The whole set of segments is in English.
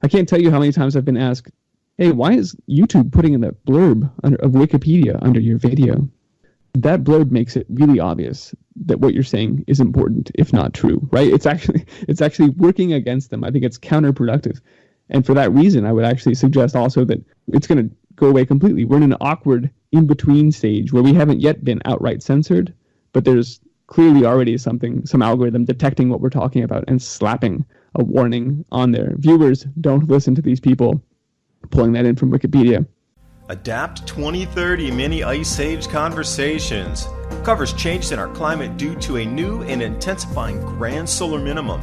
I can't tell you how many times I've been asked, hey, why is YouTube putting in that blurb of Wikipedia under your video? That blurb makes it really obvious that what you're saying is important, if not true, right? It's actually working against them. I think it's counterproductive. And for that reason, I would actually suggest also that it's going to go away completely. We're in an awkward in-between stage where we haven't yet been outright censored, but there's clearly already some algorithm detecting what we're talking about and slapping a warning on there. Viewers, don't listen to these people, pulling that in from Wikipedia. Adapt 2030 Mini Ice Age Conversations covers changes in our climate due to a new and intensifying grand solar minimum,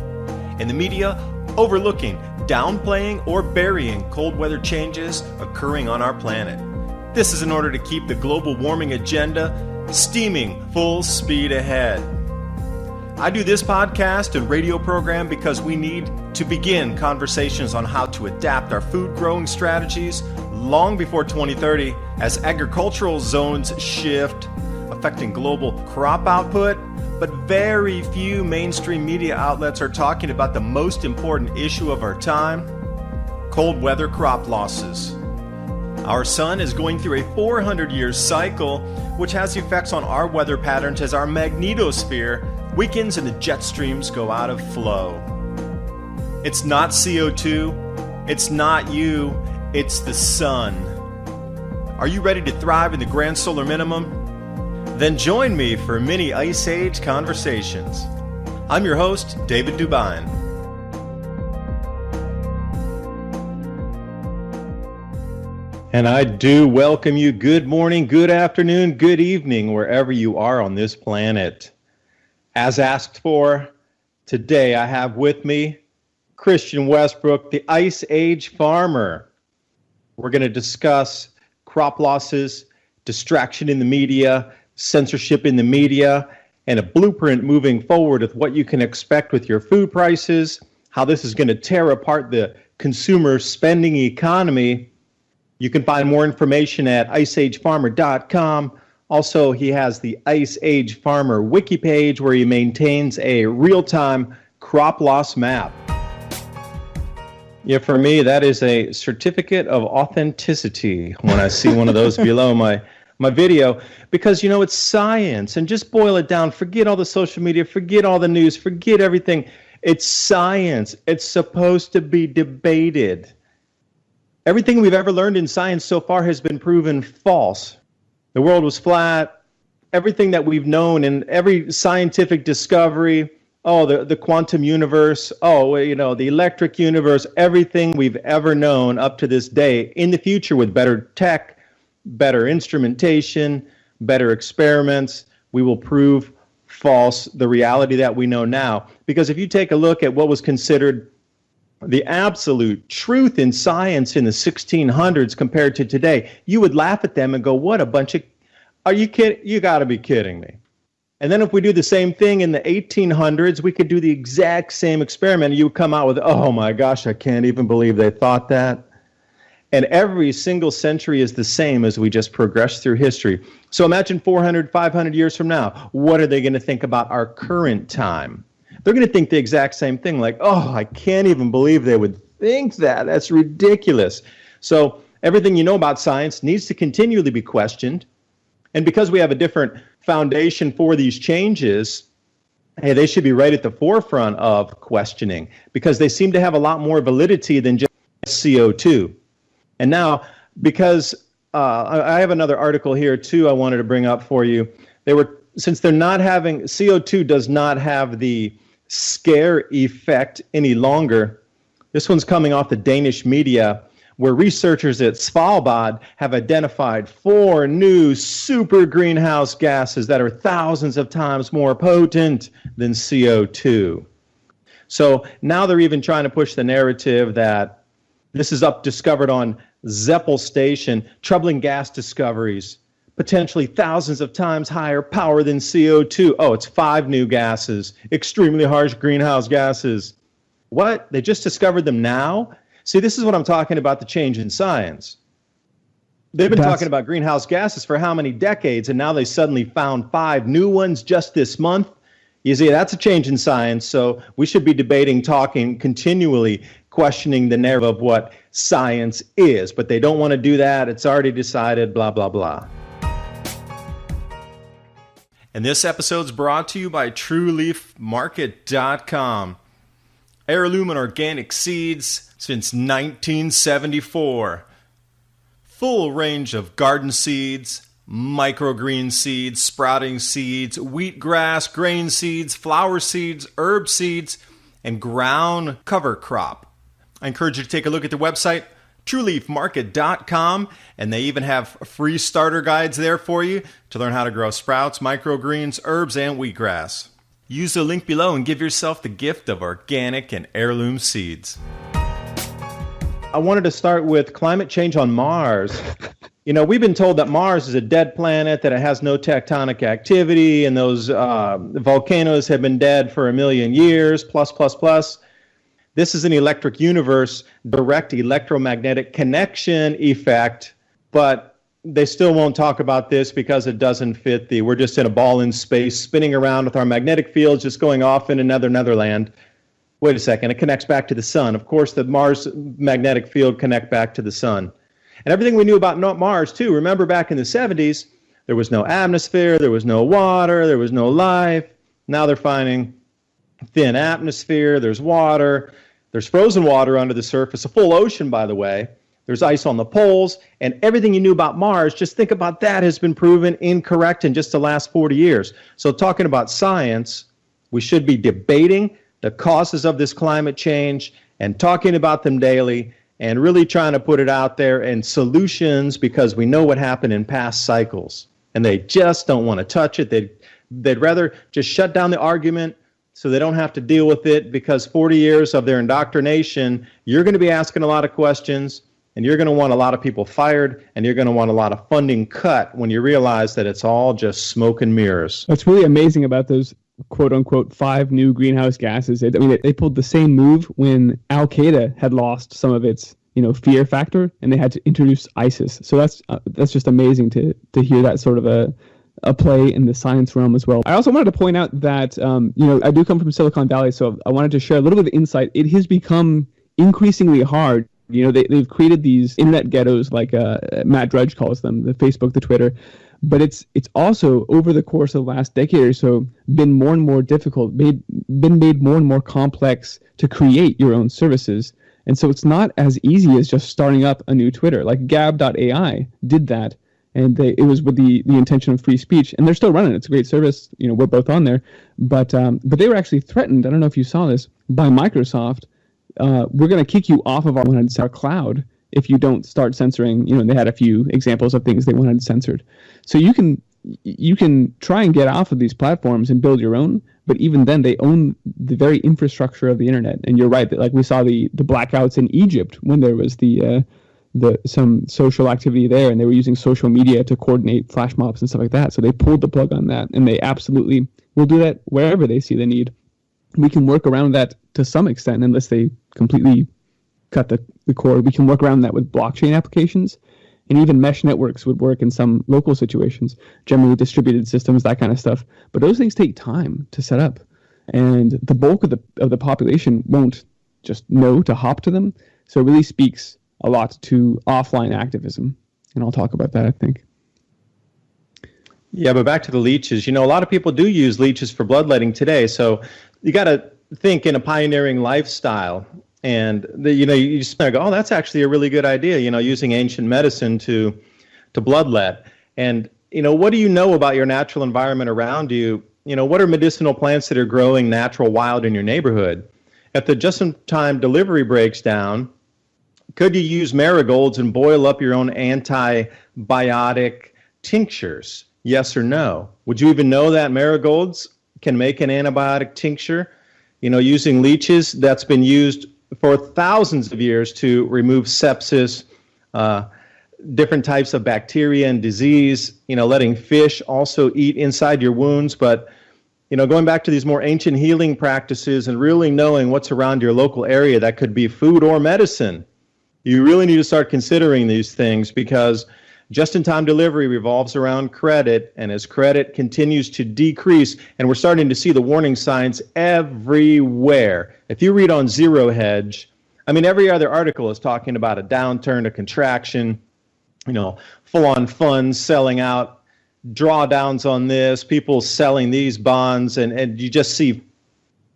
and the media overlooking, downplaying, or burying cold weather changes occurring on our planet. This is in order to keep the global warming agenda steaming full speed ahead. I do this podcast and radio program because we need to begin conversations on how to adapt our food growing strategies long before 2030 as agricultural zones shift, affecting global crop output, but very few mainstream media outlets are talking about the most important issue of our time: cold weather crop losses. Our sun is going through a 400-year cycle, which has effects on our weather patterns as our magnetosphere weakens and the jet streams go out of flow. It's not CO2, it's not you, it's the sun. Are you ready to thrive in the Grand Solar Minimum? Then join me for Mini Ice Age Conversations. I'm your host, David DuByne. And I do welcome you. Good morning, good afternoon, good evening, wherever you are on this planet. As asked for, today I have with me Christian Westbrook, the Ice Age farmer. We're going to discuss crop losses, distraction in the media, censorship in the media, and a blueprint moving forward with what you can expect with your food prices, how this is going to tear apart the consumer spending economy. You can find more information at iceagefarmer.com. Also, he has the Ice Age Farmer wiki page where he maintains a real-time crop loss map. Yeah, for me, that is a certificate of authenticity when I see one of those below my video, because, you know, it's science. And just boil it down. Forget all the social media, forget all the news, forget everything. It's science. It's supposed to be debated. Everything we've ever learned in science so far has been proven false. The world was flat. Everything that we've known in every scientific discovery, the quantum universe, the electric universe, everything we've ever known up to this day, in the future with better tech, better instrumentation, better experiments, we will prove false the reality that we know now. Because if you take a look at what was considered the absolute truth in science in the 1600s compared to today, you would laugh at them and go, what a bunch of, are you kidding? You got to be kidding me. And then if we do the same thing in the 1800s, we could do the exact same experiment. And you would come out with, oh my gosh, I can't even believe they thought that. And every single century is the same as we just progress through history. So imagine 400, 500 years from now, what are they going to think about our current time? They're going to think the exact same thing, like, oh, I can't even believe they would think that. That's ridiculous. So everything you know about science needs to continually be questioned. And because we have a different foundation for these changes, hey, they should be right at the forefront of questioning, because they seem to have a lot more validity than just CO2. And now, because I have another article here too I wanted to bring up for you. Since they're not having, CO2 does not have the scare effect any longer. This one's coming off the Danish media, where researchers at Svalbard have identified 4 new super greenhouse gases that are thousands of times more potent than CO2. So now they're even trying to push the narrative that this is discovered on Zeppel Station, troubling gas discoveries, potentially thousands of times higher power than CO2. Oh, it's 5 new gases, extremely harsh greenhouse gases. What? They just discovered them now? See, this is what I'm talking about, the change in science. They've been talking about greenhouse gases for how many decades, and now they suddenly found 5 new ones just this month. You see, that's a change in science, so we should be debating, talking continually, questioning the narrative of what science is, but they don't want to do that. It's already decided, blah, blah, blah. And this episode's brought to you by TrueLeafMarket.com. Heirloom and organic seeds since 1974. Full range of garden seeds, microgreen seeds, sprouting seeds, wheatgrass, grain seeds, flower seeds, herb seeds, and ground cover crop. I encourage you to take a look at their website, TrueLeafMarket.com, and they even have free starter guides there for you to learn how to grow sprouts, microgreens, herbs, and wheatgrass. Use the link below and give yourself the gift of organic and heirloom seeds. I wanted to start with climate change on Mars. You know, we've been told that Mars is a dead planet, that it has no tectonic activity, and those volcanoes have been dead for 1 million years, plus, plus, plus. This is an electric universe, direct electromagnetic connection effect, but they still won't talk about this because it doesn't fit we're just in a ball in space, spinning around with our magnetic fields, just going off in another netherland. Wait a second, it connects back to the sun. Of course, the Mars magnetic field connect back to the sun. And everything we knew about Mars, too. Remember back in the 70s, there was no atmosphere, there was no water, there was no life. Now they're finding thin atmosphere, there's water, there's frozen water under the surface, a full ocean, by the way. There's ice on the poles, and everything you knew about Mars, just think about that, has been proven incorrect in just the last 40 years. So talking about science, we should be debating the causes of this climate change and talking about them daily and really trying to put it out there and solutions, because we know what happened in past cycles. And they just don't want to touch it. They'd rather just shut down the argument so they don't have to deal with it, because 40 years of their indoctrination, you're going to be asking a lot of questions, and you're going to want a lot of people fired, and you're going to want a lot of funding cut when you realize that it's all just smoke and mirrors. What's really amazing about those quote-unquote 5 new greenhouse gases, they pulled the same move when Al-Qaeda had lost some of its fear factor, and they had to introduce ISIS. So that's just amazing to hear that sort of a play in the science realm as well. I also wanted to point out that I do come from Silicon Valley, so I wanted to share a little bit of insight. It has become increasingly hard. They've created these internet ghettos, like Matt Drudge calls them, the Facebook, the Twitter. But it's also, over the course of the last decade or so, been more and more difficult, been made more and more complex to create your own services. And so it's not as easy as just starting up a new Twitter. Like Gab.ai did that, and it was with the intention of free speech, and they're still running. It's a great service. We're both on there. But they were actually threatened, I don't know if you saw this, by Microsoft. We're going to kick you off of our cloud if you don't start censoring. They had a few examples of things they wanted censored. So you can try and get off of these platforms and build your own, but even then they own the very infrastructure of the internet. And you're right that, like, we saw the blackouts in Egypt when there was some social activity there, and they were using social media to coordinate flash mobs and stuff like that. So they pulled the plug on that, and they absolutely will do that wherever they see the need. We can work around that to some extent, unless they completely cut the cord. We can work around that with blockchain applications, and even mesh networks would work in some local situations, generally distributed systems, that kind of stuff. But those things take time to set up, and the bulk of the population won't just know to hop to them. So it really speaks a lot to offline activism, and I'll talk about that, I think. Yeah, but back to the leeches. A lot of people do use leeches for bloodletting today. So you got to think in a pioneering lifestyle. And you just go, oh, that's actually a really good idea, using ancient medicine to bloodlet. And, what do you know about your natural environment around you? What are medicinal plants that are growing natural wild in your neighborhood? If the just-in-time delivery breaks down, could you use marigolds and boil up your own antibiotic tinctures? Yes or no? Would you even know that marigolds can make an antibiotic tincture? Using leeches, that's been used for thousands of years to remove sepsis, different types of bacteria and disease, letting fish also eat inside your wounds. But, going back to these more ancient healing practices and really knowing what's around your local area, that could be food or medicine. You really need to start considering these things, because just-in-time delivery revolves around credit, and as credit continues to decrease, and we're starting to see the warning signs everywhere. If you read on Zero Hedge, I mean, every other article is talking about a downturn, a contraction, full-on funds selling out, drawdowns on this, people selling these bonds, and you just see,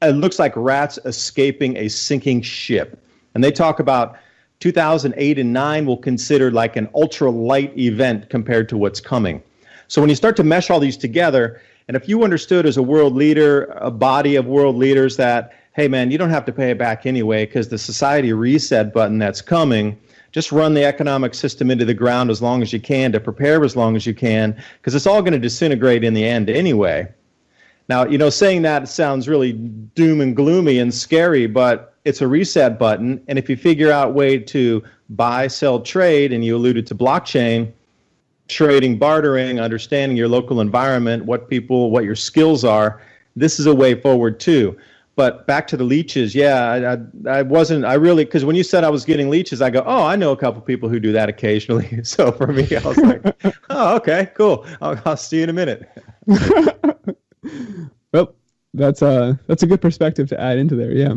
it looks like rats escaping a sinking ship. And they talk about 2008 and 9 will consider like an ultra-light event compared to what's coming. So when you start to mesh all these together, and if you understood as a world leader, a body of world leaders that, hey man, you don't have to pay it back anyway because the society reset button that's coming, just run the economic system into the ground as long as you can to prepare as long as you can, because it's all going to disintegrate in the end anyway. Now, saying that sounds really doom and gloomy and scary, but it's a reset button. And if you figure out a way to buy, sell, trade, and you alluded to blockchain, trading, bartering, understanding your local environment, what your skills are, this is a way forward too. But back to the leeches, yeah, I really, because when you said I was getting leeches, I go, oh, I know a couple people who do that occasionally. So for me, I was like, oh, okay, cool. I'll see you in a minute. Well, that's a good perspective to add into there. Yeah,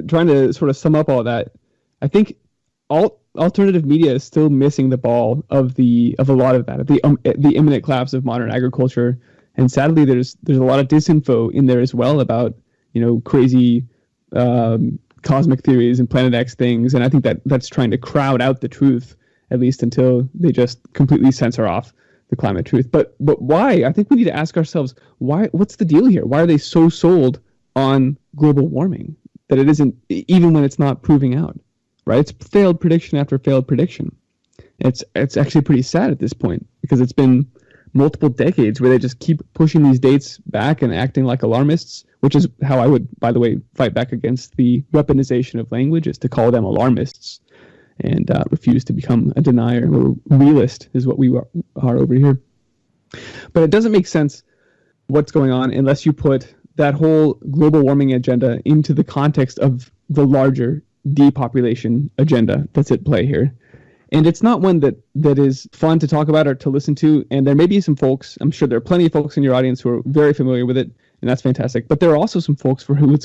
trying to sort of sum up all that, I think alternative media is still missing the ball of a lot of that, of the imminent collapse of modern agriculture, and sadly, there's a lot of disinfo in there as well about crazy cosmic theories and Planet X things, and I think that's trying to crowd out the truth, at least until they just completely censor off the climate truth. But why? I think we need to ask ourselves, why? What's the deal here? Why are they so sold on global warming that it isn't, even when it's not proving out, right? It's failed prediction after failed prediction. It's actually pretty sad at this point, because it's been multiple decades where they just keep pushing these dates back and acting like alarmists, which is how I would, by the way, fight back against the weaponization of language, is to call them alarmists and refuse to become a denier, or realist is what we are over here. But it doesn't make sense what's going on unless you put that whole global warming agenda into the context of the larger depopulation agenda that's at play here. And it's not one that is fun to talk about or to listen to. And there may be some folks, I'm sure there are plenty of folks in your audience who are very familiar with it, and that's fantastic. But there are also some folks for whom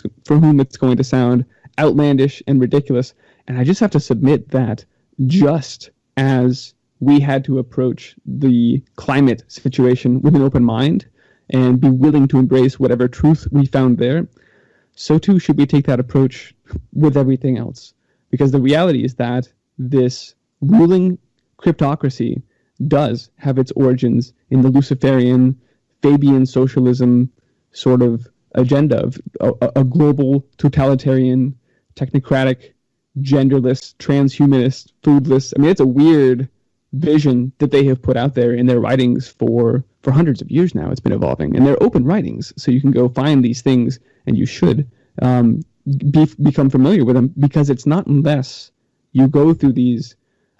it's going to sound outlandish and ridiculous. And I just have to submit that just as we had to approach the climate situation with an open mind and be willing to embrace whatever truth we found there, so too should we take that approach with everything else. Because the reality is that this ruling cryptocracy does have its origins in the Luciferian, Fabian socialism sort of agenda of a global, totalitarian, technocratic, genderless, transhumanist, foodless. I mean, it's a weird vision that they have put out there in their writings for hundreds of years now. It's been evolving, and they're open writings, so you can go find these things, and you should become familiar with them, because it's not unless you go through these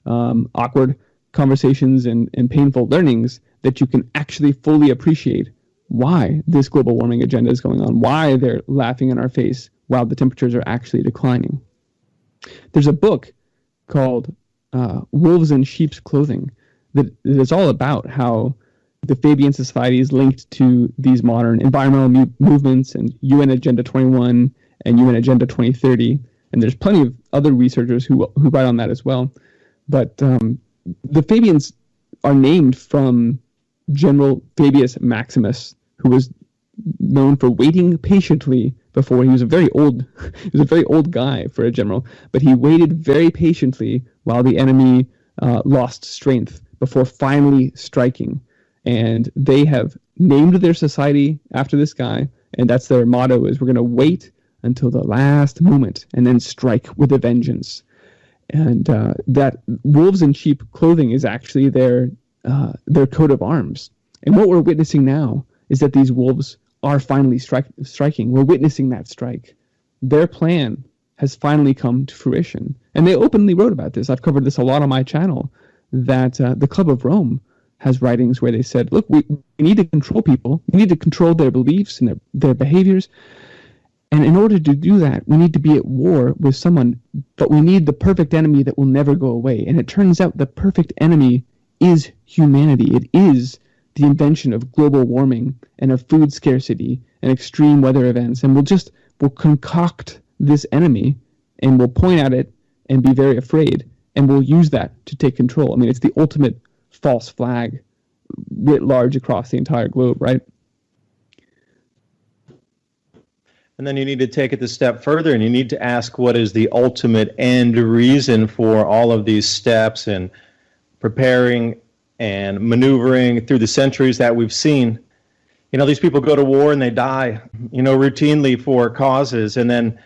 awkward conversations and painful learnings that you can actually fully appreciate why this global warming agenda is going on, why they're laughing in our face while the temperatures are actually declining. There's a book called Wolves in Sheep's Clothing that is all about how the Fabian Society is linked to these modern environmental movements and UN Agenda 21 and UN Agenda 2030. And there's plenty of other researchers who write on that as well. But the Fabians are named from General Fabius Maximus, who was known for waiting patiently before. He was a very old guy for a general, but he waited very patiently while the enemy lost strength before finally striking. And they have named their society after this guy, and that's their motto: is we're going to wait until the last moment and then strike with a vengeance. And that wolves in sheep clothing is actually their coat of arms. And what we're witnessing now is that these wolves are finally striking. We're witnessing that strike. Their plan has finally come to fruition. And they openly wrote about this. I've covered this a lot on my channel, that the Club of Rome has writings where they said, look, we need to control people. We need to control their beliefs and their behaviors. And in order to do that, we need to be at war with someone, but we need the perfect enemy that will never go away. And it turns out the perfect enemy is humanity. It is the invention of global warming and of food scarcity and extreme weather events. And we'll concoct this enemy and will point at it and be very afraid, and will use that to take control. I mean, it's the ultimate false flag writ large across the entire globe, right? And then you need to take it a step further, and you need to ask, what is the ultimate end reason for all of these steps and preparing and maneuvering through the centuries that we've seen? You know, these people go to war and they die, you know, routinely for causes. And then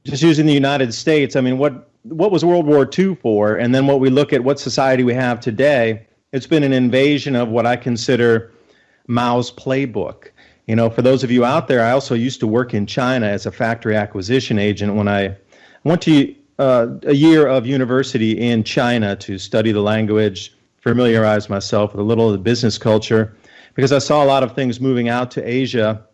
just using the United States, I mean, what was World War II for? And then what we look at what society we have today, it's been an invasion of what I consider Mao's playbook. You know, for those of you out there, I also used to work in China as a factory acquisition agent when I went to a year of university in China to study the language, familiarize myself with a little of the business culture, because I saw a lot of things moving out to Asia,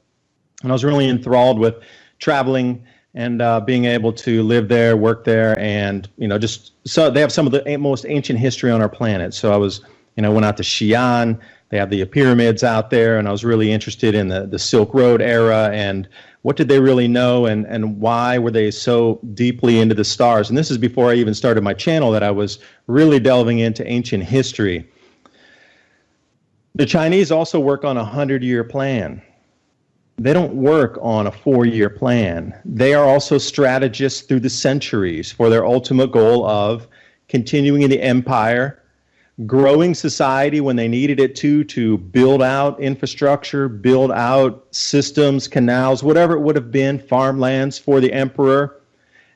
and I was really enthralled with traveling and being able to live there, work there, and, you know, just so they have some of the most ancient history on our planet. So I was, you know, went out to Xi'an. They have the pyramids out there, and I was really interested in the Silk Road era and what did they really know, and why were they so deeply into the stars. And this is before I even started my channel, that I was really delving into ancient history. The Chinese also work on a 100-year plan. They don't work on a 4-year plan. They are also strategists through the centuries for their ultimate goal of continuing in the empire, growing society when they needed it to build out infrastructure, build out systems, canals, whatever it would have been, farmlands for the emperor,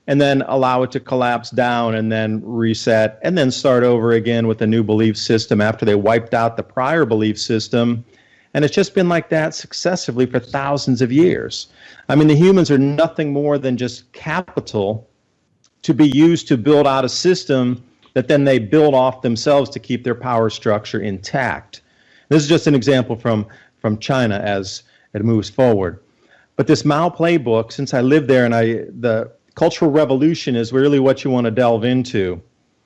and then allow it to collapse down and then reset and then start over again with a new belief system after they wiped out the prior belief system. And it's just been like that successively for thousands of years. I mean, the humans are nothing more than just capital to be used to build out a system that then they build off themselves to keep their power structure intact. This is just an example from China as it moves forward. But this Mao playbook, since I lived there, and the Cultural Revolution is really what you want to delve into.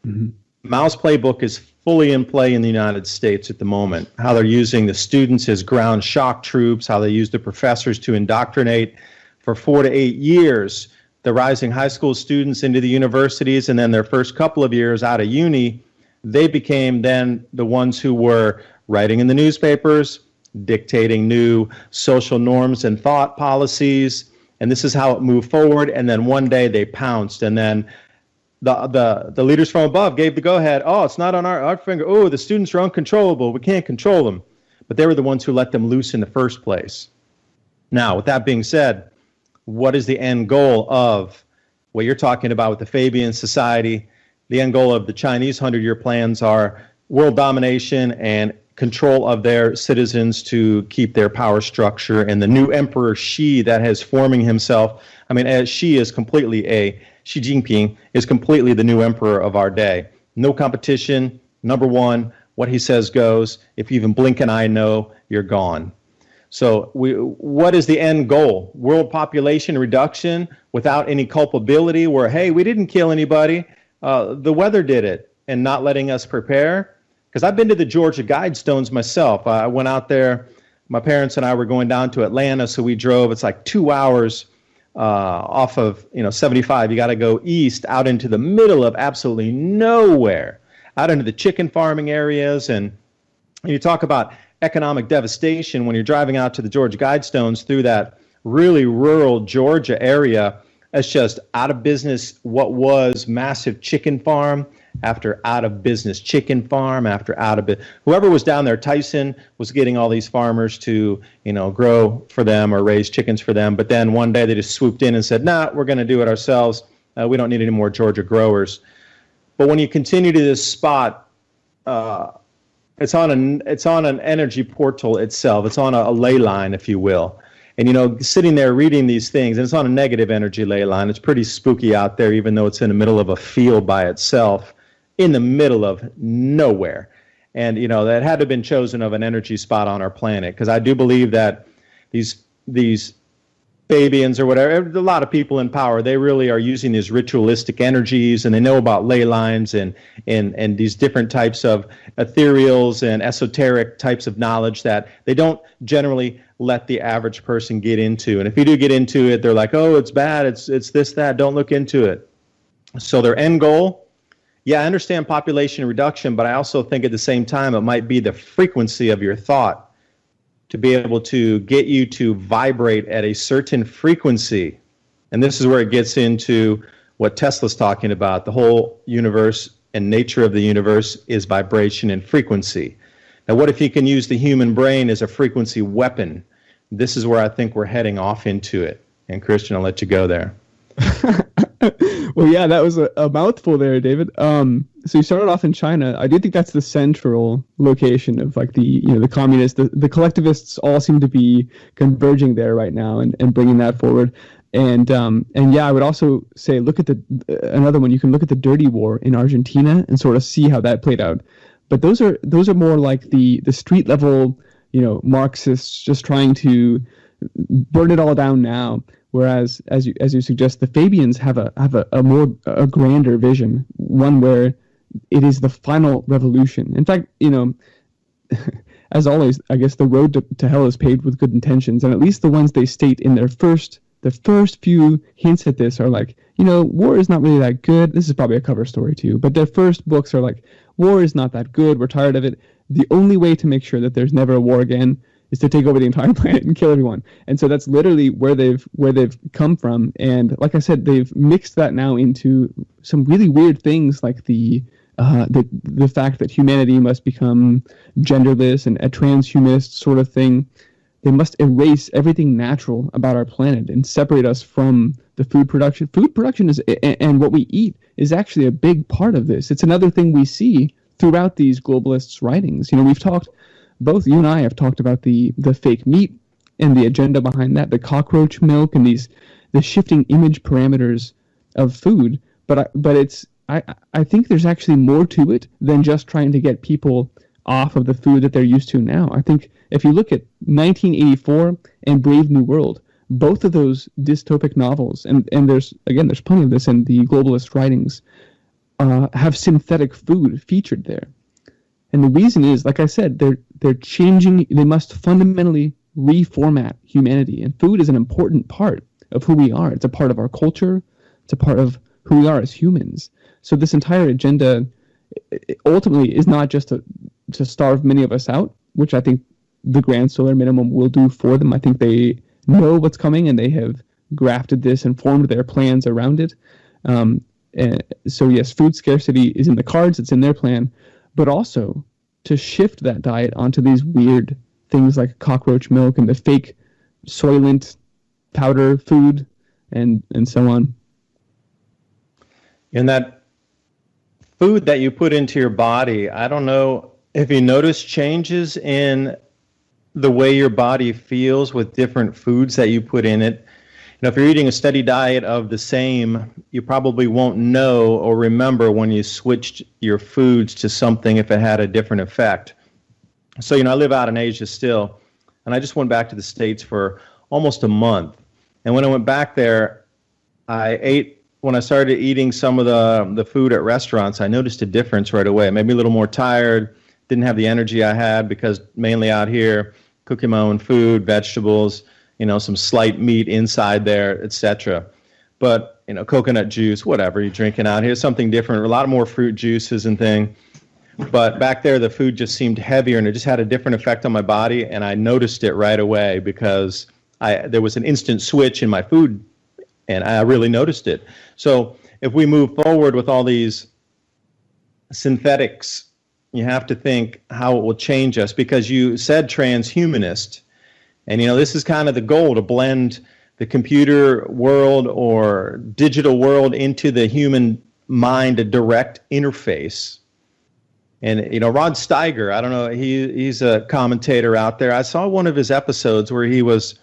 Mm-hmm. Mao's playbook is fully in play in the United States at the moment. How they're using the students as ground shock troops, how they use the professors to indoctrinate for 4 to 8 years the rising high school students into the universities, and then their first couple of years out of uni, they became then the ones who were writing in the newspapers, dictating new social norms and thought policies, and this is how it moved forward. And then one day they pounced, and then the leaders from above gave the go-ahead. Oh, it's not on our finger. Oh, the students are uncontrollable. We can't control them. But they were the ones who let them loose in the first place. Now, with that being said, what is the end goal of what you're talking about with the Fabian Society? The end goal of the Chinese 100-year plans are world domination and control of their citizens to keep their power structure. And the new Emperor Xi that has forming himself, I mean, Xi Jinping is completely the new emperor of our day. No competition. Number one, what he says goes. If you even blink an eye, no, you're gone. So what is the end goal? World population reduction without any culpability where, hey, we didn't kill anybody. The weather did it, and not letting us prepare. Because I've been to the Georgia Guidestones myself. I went out there. My parents and I were going down to Atlanta, so we drove. It's like 2 hours off of 75. You got to go east out into the middle of absolutely nowhere, out into the chicken farming areas. And you talk about economic devastation when you're driving out to the Georgia Guidestones through that really rural Georgia area. It's just out of business what was massive chicken farm after out of business chicken farm after out of business. Whoever was down there, Tyson, was getting all these farmers to grow for them or raise chickens for them. But then one day they just swooped in and said, nah, we're going to do it ourselves. We don't need any more Georgia growers. But when you continue to this spot, it's on an energy portal itself. It's on a ley line, if you will. And, sitting there reading these things, and it's on a negative energy ley line. It's pretty spooky out there, even though it's in the middle of a field by itself, in the middle of nowhere. And, that had to have been chosen of an energy spot on our planet, because I do believe that these Fabians or whatever, a lot of people in power, they really are using these ritualistic energies, and they know about ley lines and these different types of ethereals and esoteric types of knowledge that they don't generally let the average person get into. And if you do get into it, they're like, oh, it's bad, it's this, that, don't look into it. So their end goal, yeah, I understand population reduction, but I also think at the same time it might be the frequency of your thought to be able to get you to vibrate at a certain frequency. And this is where it gets into what Tesla's talking about. The whole universe and nature of the universe is vibration and frequency. Now, what if you can use the human brain as a frequency weapon? This is where I think we're heading off into it. And Christian, I'll let you go there. Well, yeah, that was a mouthful there, David. So you started off in China. I do think that's the central location of like the communists, the collectivists all seem to be converging there right now and bringing that forward. And yeah, I would also say look at another one. You can look at the dirty war in Argentina and sort of see how that played out. But those are more like the street level, Marxists just trying to burn it all down now. Whereas, as you suggest, the Fabians have a grander vision, one where it is the final revolution. In fact, as always, I guess the road to hell is paved with good intentions, and at least the ones they state in the first few hints at this are like, war is not really that good. This is probably a cover story too, but their first books are like, war is not that good. We're tired of it. The only way to make sure that there's never a war again is to take over the entire planet and kill everyone. And so that's literally where they've come from. And like I said, they've mixed that now into some really weird things, like the fact that humanity must become genderless and a transhumanist sort of thing. They must erase everything natural about our planet and separate us from the food production. Food production and what we eat is actually a big part of this. It's another thing we see throughout these globalists' writings. We've talked, both you and I have talked about the fake meat and the agenda behind that, the cockroach milk and the shifting image parameters of food. But I think there's actually more to it than just trying to get people off of the food that they're used to now. I think if you look at 1984 and Brave New World, both of those dystopic novels, and there's plenty of this in the globalist writings, have synthetic food featured there. And the reason is, like I said, they're changing. They must fundamentally reformat humanity, and food is an important part of who we are. It's a part of our culture. It's a part of who we are as humans. So this entire agenda ultimately is not just to starve many of us out, which I think the Grand Solar Minimum will do for them. I think they know what's coming, and they have grafted this and formed their plans around it. So yes, food scarcity is in the cards. It's in their plan. But also to shift that diet onto these weird things like cockroach milk and the fake Soylent powder food and so on. And that food that you put into your body, I don't know if you notice changes in the way your body feels with different foods that you put in it. If you're eating a steady diet of the same, you probably won't know or remember when you switched your foods to something if it had a different effect. So, I live out in Asia still, and I just went back to the States for almost a month. And when I went back there, when I started eating some of the food at restaurants, I noticed a difference right away. It made me a little more tired, didn't have the energy I had because mainly out here, cooking my own food, vegetables, some slight meat inside there, etc. But, coconut juice, whatever you're drinking out here, something different, a lot more fruit juices and thing. But back there, the food just seemed heavier, and it just had a different effect on my body, and I noticed it right away because there was an instant switch in my food, and I really noticed it. So if we move forward with all these synthetics, you have to think how it will change us, because you said transhumanist. And, this is kind of the goal, to blend the computer world or digital world into the human mind, a direct interface. And, Rod Steiger, I don't know, he's a commentator out there. I saw one of his episodes where he was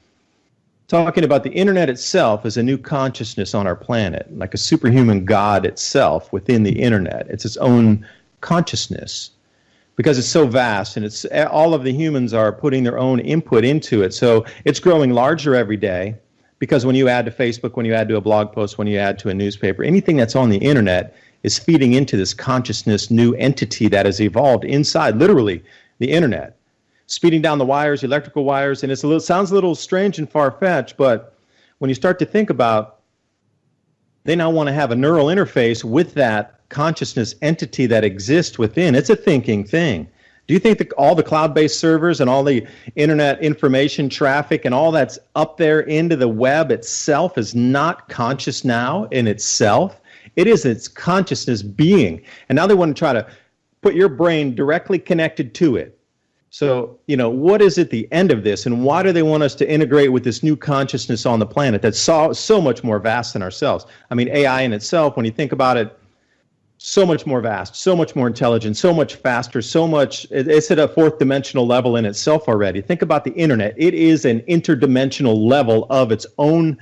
talking about the internet itself as a new consciousness on our planet, like a superhuman God itself within the internet. It's its own consciousness, because it's so vast, and it's all of the humans are putting their own input into it. So it's growing larger every day Because when you add to Facebook, when you add to a blog post, when you add to a newspaper, anything that's on the internet is feeding into this consciousness new entity that has evolved inside, literally, the internet. Speeding down the wires, electrical wires, and sounds a little strange and far-fetched, but when you start to think about, they now want to have a neural interface with that consciousness entity that exists within. It's a thinking thing. Do you think that all the cloud-based servers and all the internet information traffic and all that's up there into the web itself is not conscious now in itself? It is its consciousness being. And now they want to try to put your brain directly connected to it. So, what is at the end of this, and why do they want us to integrate with this new consciousness on the planet that's so much more vast than ourselves? I mean, AI in itself, when you think about it, so much more vast, so much more intelligent, so much faster, it's at a fourth dimensional level in itself already. Think about the internet. It is an interdimensional level of its own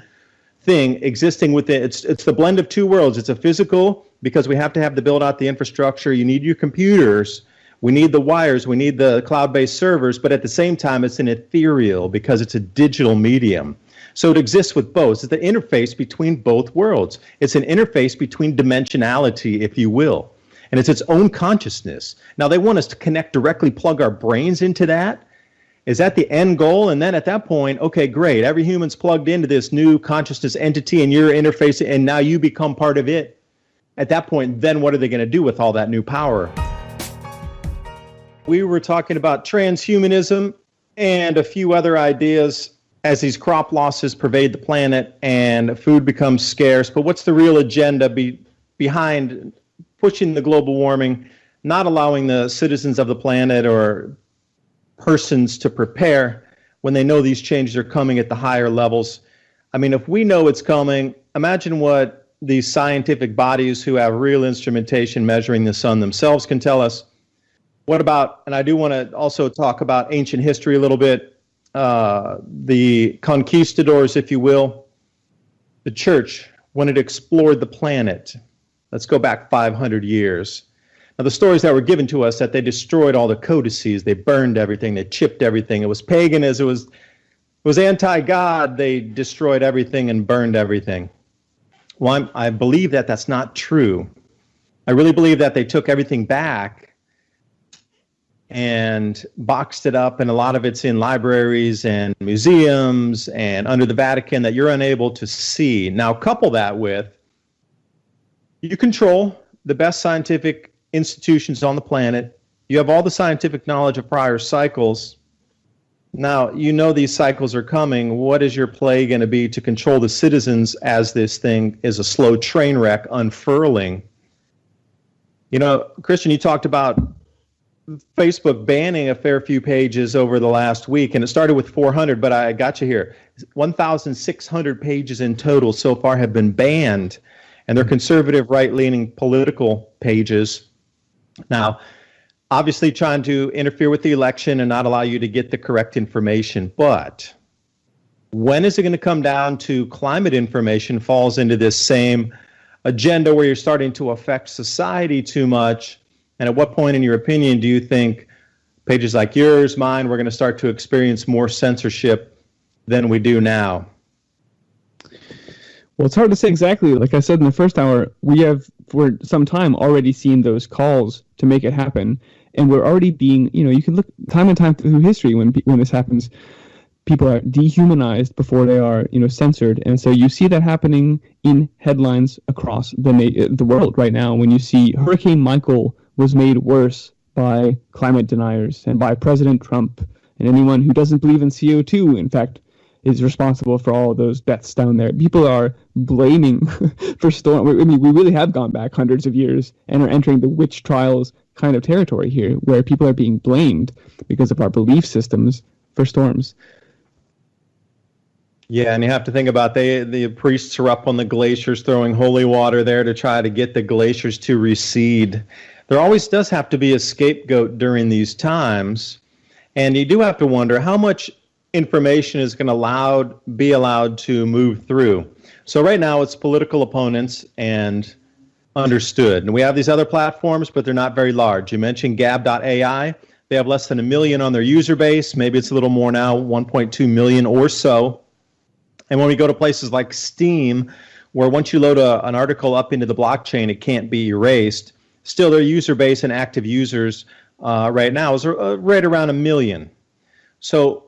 thing existing within. It's the blend of two worlds. It's a physical, because we have to build out the infrastructure. You need your computers. We need the wires, we need the cloud-based servers, but at the same time, it's an ethereal because it's a digital medium. So it exists with both. It's the interface between both worlds. It's an interface between dimensionality, if you will. And it's its own consciousness. Now, they want us to connect directly, plug our brains into that. Is that the end goal? And then at that point, okay, great. Every human's plugged into this new consciousness entity and your interface, and now you become part of it. At that point, then what are they going to do with all that new power? We were talking about transhumanism and a few other ideas as these crop losses pervade the planet and food becomes scarce. But what's the real agenda behind pushing the global warming, not allowing the citizens of the planet or persons to prepare when they know these changes are coming at the higher levels? I mean, if we know it's coming, imagine what these scientific bodies who have real instrumentation measuring the sun themselves can tell us. What about, and I do want to also talk about ancient history a little bit, the conquistadors, if you will, the church, when it explored the planet. Let's go back 500 years. Now, the stories that were given to us that they destroyed all the codices, they burned everything, they chipped everything. It was pagan as it was anti-God. They destroyed everything and burned everything. Well, I believe that that's not true. I really believe that they took everything back and boxed it up, and a lot of it's in libraries and museums and under the Vatican that you're unable to see. Now, couple that with, you control the best scientific institutions on the planet. You have all the scientific knowledge of prior cycles. Now, you know these cycles are coming. What is your play going to be to control the citizens as this thing is a slow train wreck unfurling? Christian, you talked about Facebook banning a fair few pages over the last week, and it started with 400, but I got you here. 1,600 pages in total so far have been banned, and they're conservative, right-leaning political pages. Now, obviously trying to interfere with the election and not allow you to get the correct information, but when is it going to come down to climate information falls into this same agenda where you're starting to affect society too much? And at what point, in your opinion, do you think pages like yours, mine, we're going to start to experience more censorship than we do now? Well, it's hard to say exactly. Like I said in the first hour, we have for some time already seen those calls to make it happen. And we're already being, you can look time and time through history when this happens. People are dehumanized before they are, censored. And so you see that happening in headlines across the world right now when you see Hurricane Michael was made worse by climate deniers and by President Trump and anyone who doesn't believe in CO2, in fact, is responsible for all those deaths down there. People are blaming for storm. I mean, we really have gone back hundreds of years and are entering the witch trials kind of territory here, where people are being blamed because of our belief systems for storms. Yeah, and you have to think about the priests are up on the glaciers throwing holy water there to try to get the glaciers to recede. There always does have to be a scapegoat during these times, and you do have to wonder how much information is going to be allowed to move through. So right now it's political opponents and understood. And we have these other platforms, but they're not very large. You mentioned Gab.ai. They have less than 1 million on their user base. Maybe it's a little more now, 1.2 million or so. And when we go to places like Steam, where once you load an article up into the blockchain, it can't be erased, still their user base and active users right now is right around 1 million. So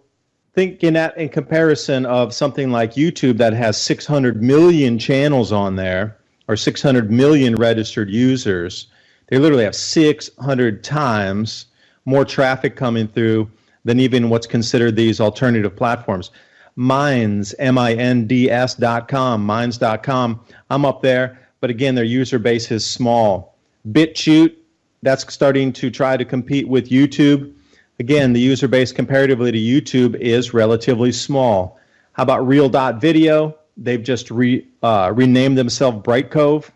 think in comparison of something like YouTube that has 600 million channels on there, or 600 million registered users. They literally have 600 times more traffic coming through than even what's considered these alternative platforms. Minds, Minds.com, Minds.com. I'm up there, but again, their user base is small. BitChute, that's starting to try to compete with YouTube. Again, the user base comparatively to YouTube is relatively small. How about Real.video? They've just renamed themselves Brightcove.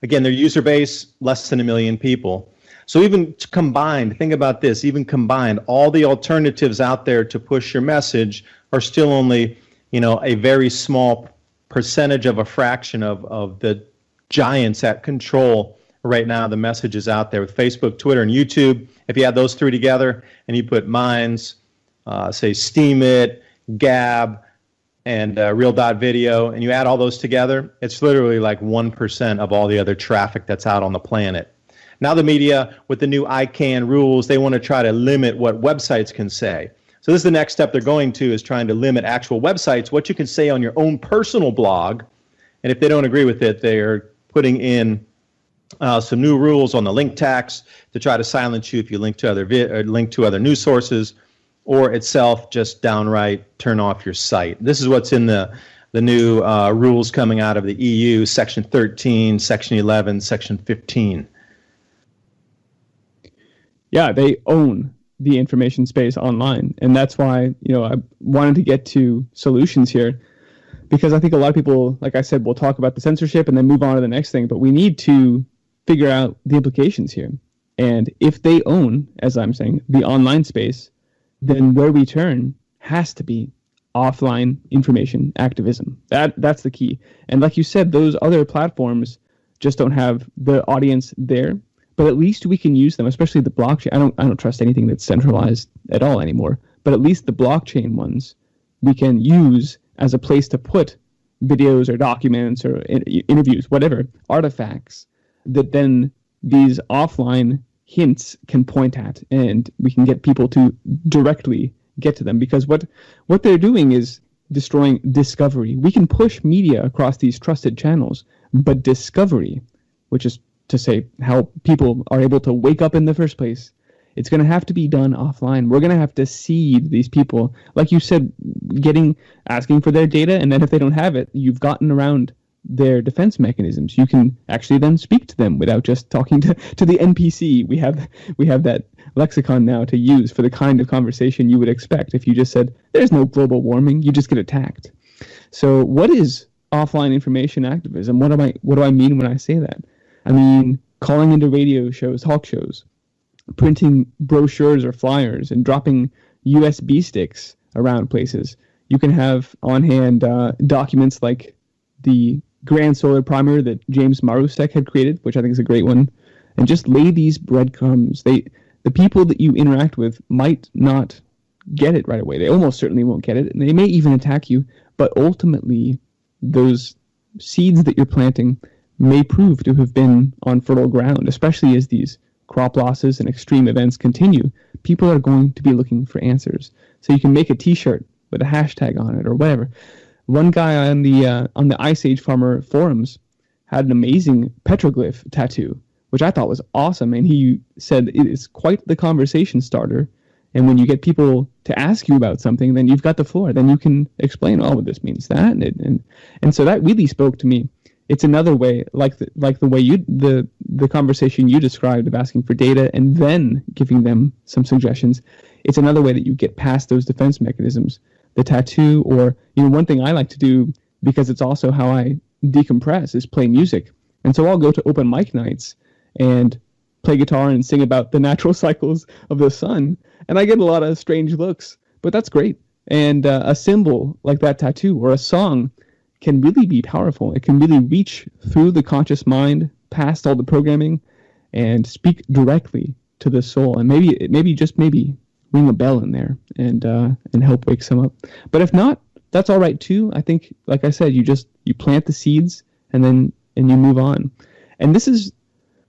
Again, their user base, less than 1 million people. So even combined, think about this, even combined, all the alternatives out there to push your message are still only, a very small percentage of a fraction of the giants that control right now the messages out there with Facebook, Twitter, and YouTube. If you add those three together and you put Minds, say Steemit, Gab, and Real.video, and you add all those together, it's literally like 1% of all the other traffic that's out on the planet. Now the media, with the new ICANN rules, they want to try to limit what websites can say. So this is the next step they're going to, is trying to limit actual websites, what you can say on your own personal blog. And if they don't agree with it, they are putting in some new rules on the link tax to try to silence you if you link to other news sources, or itself just downright turn off your site. This is what's in the new rules coming out of the EU, Section 13, Section 11, Section 15. Yeah, they own the information space online. And that's why, I wanted to get to solutions here, because I think a lot of people, like I said, will talk about the censorship and then move on to the next thing, but we need to figure out the implications here. And if they own, as I'm saying, the online space, then where we turn has to be offline information activism. That's the key. And like you said, those other platforms just don't have the audience there, but at least we can use them, especially the blockchain. I don't trust anything that's centralized at all anymore, but at least the blockchain ones we can use as a place to put videos or documents or interviews, whatever, artifacts that then these offline hints can point at, and we can get people to directly get to them, because what they're doing is destroying discovery. We can push media across these trusted channels, but discovery, which is to say how people are able to wake up in the first place, it's going to have to be done offline. We're going to have to seed these people, like you said, asking for their data, and then if they don't have it, you've gotten around their defense mechanisms. You can actually then speak to them without just talking to the NPC. We have that lexicon now to use for the kind of conversation you would expect if you just said, there's no global warming, you just get attacked. So what is offline information activism? What do I mean when I say that? I mean, calling into radio shows, talk shows, printing brochures or flyers, and dropping USB sticks around places. You can have on hand documents like the Grand Solar Primer that James Marusek had created, which I think is a great one, and just lay these breadcrumbs. The people that you interact with might not get it right away. They almost certainly won't get it, and they may even attack you, but ultimately those seeds that you're planting may prove to have been on fertile ground, especially as these crop losses and extreme events continue. People are going to be looking for answers. So you can make a t-shirt with a hashtag on it or whatever. One guy on the Ice Age Farmer forums had an amazing petroglyph tattoo, which I thought was awesome, and he said it is quite the conversation starter. And when you get people to ask you about something, then you've got the floor. Then you can explain, oh, this means that, and so that really spoke to me. It's another way, like the way the conversation you described of asking for data and then giving them some suggestions. It's another way that you get past those defense mechanisms. The tattoo, or one thing I like to do, because it's also how I decompress, is play music. And so I'll go to open mic nights and play guitar and sing about the natural cycles of the sun, and I get a lot of strange looks, but that's great. And a symbol like that tattoo or a song can really be powerful. It can really reach through the conscious mind, past all the programming, and speak directly to the soul. And maybe ring a bell in there and help wake some up. But if not, that's all right too. I think, like I said, you plant the seeds and you move on. And this is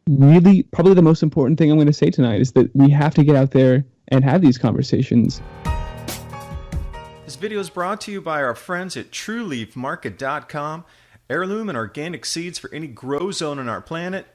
really probably the most important thing I'm going to say tonight, is that we have to get out there and have these conversations. This video is brought to you by our friends at TrueLeafMarket.com. Heirloom and organic seeds for any grow zone on our planet.